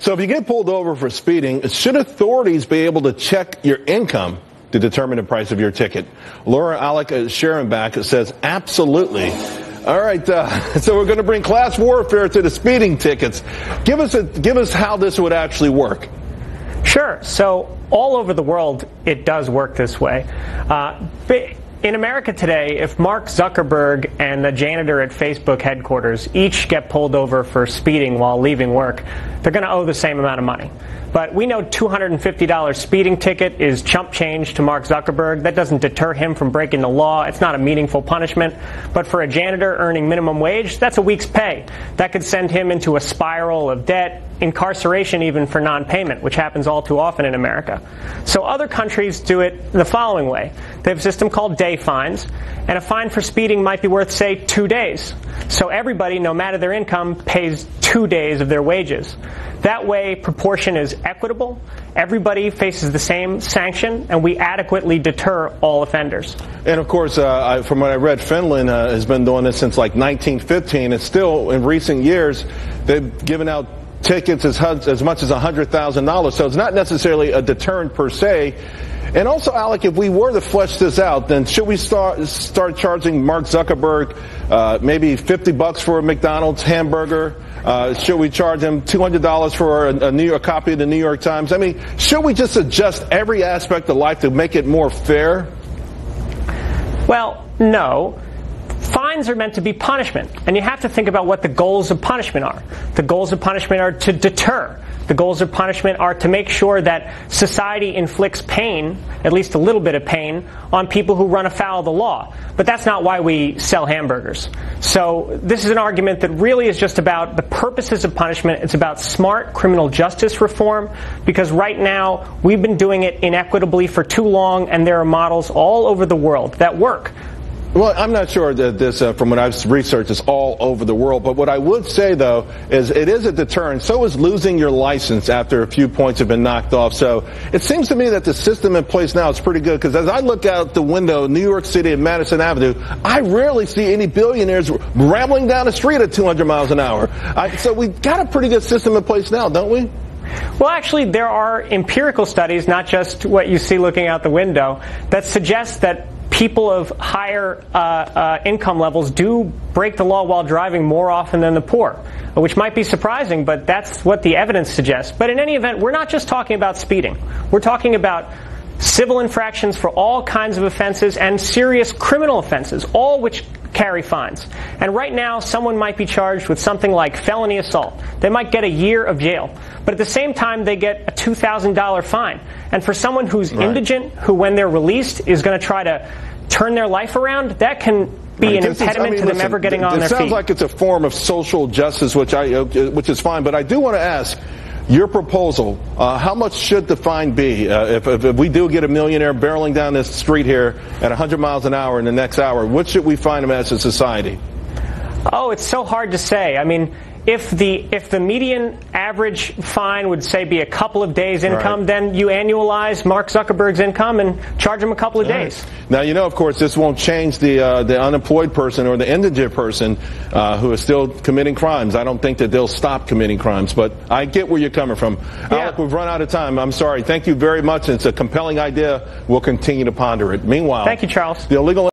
So if you get pulled over for speeding, should authorities be able to check your income to determine the price of your ticket? Laura Alec Sharonback says absolutely. All right, so we're going to bring class warfare to the speeding tickets. Give us how this would actually work. Sure. So all over the world, it does work this way. In America today, if Mark Zuckerberg and the janitor at Facebook headquarters each get pulled over for speeding while leaving work, they're going to owe the same amount of money. But we know $250 speeding ticket is chump change to Mark Zuckerberg. That doesn't deter him from breaking the law. It's not a meaningful punishment. But for a janitor earning minimum wage, that's a week's pay. That could send him into a spiral of debt, incarceration even for non-payment, which happens all too often in America. So other countries do it the following way. They have a system called day fines, and a fine for speeding might be worth, say, 2 days. So everybody, no matter their income, pays 2 days of their wages. That way, proportion is equitable, everybody faces the same sanction, and we adequately deter all offenders. And of course, from what I read, Finland has been doing this since like 1915, and still in recent years, they've given out tickets as much as $100,000. So it's not necessarily a deterrent per se. And also, Alec, if we were to flesh this out, then should we start charging Mark Zuckerberg maybe $50 for a McDonald's hamburger? Should we charge him $200 for a copy of the New York Times? I mean, should we just adjust every aspect of life to make it more fair? Well, no. Fines are meant to be punishment, and you have to think about what the goals of punishment are. The goals of punishment are to deter. The goals of punishment are to make sure that society inflicts pain, at least a little bit of pain, on people who run afoul of the law. But that's not why we sell hamburgers. So this is an argument that really is just about the purposes of punishment. It's about smart criminal justice reform, because right now we've been doing it inequitably for too long, and there are models all over the world that work. Well, I'm not sure that this, from what I've researched, is all over the world. But what I would say, though, is it is a deterrent. So is losing your license after a few points have been knocked off. So it seems to me that the system in place now is pretty good. Because as I look out the window, New York City and Madison Avenue, I rarely see any billionaires rambling down the street at 200 miles an hour. So we've got a pretty good system in place now, don't we? Well, actually, there are empirical studies, not just what you see looking out the window, that suggest that people of higher income levels do break the law while driving more often than the poor, which might be surprising, but that's what the evidence suggests. But in any event, we're not just talking about speeding. We're talking about civil infractions for all kinds of offenses and serious criminal offenses, all which carry fines. And right now, someone might be charged with something like felony assault. They might get a year of jail. But at the same time, they get a $2,000 fine. And for someone who's indigent, who when they're released is going to try to turn their life around, that can be an impediment to them ever getting on their feet. It sounds like it's a form of social justice, which is fine. But I do want to ask, your proposal, how much should the fine be? If we do get a millionaire barreling down this street here at 100 miles an hour in the next hour, what should we fine him as a society? Oh, it's so hard to say. I mean, if the median average fine would, say, be a couple of days' income, then you annualize Mark Zuckerberg's income and charge him a couple of days. Now, you know, of course, this won't change the unemployed person or the indigent person who is still committing crimes. I don't think that they'll stop committing crimes, but I get where you're coming from. Yeah. Alec, we've run out of time. I'm sorry. Thank you very much. It's a compelling idea. We'll continue to ponder it. Meanwhile, thank you, Charles. The illegal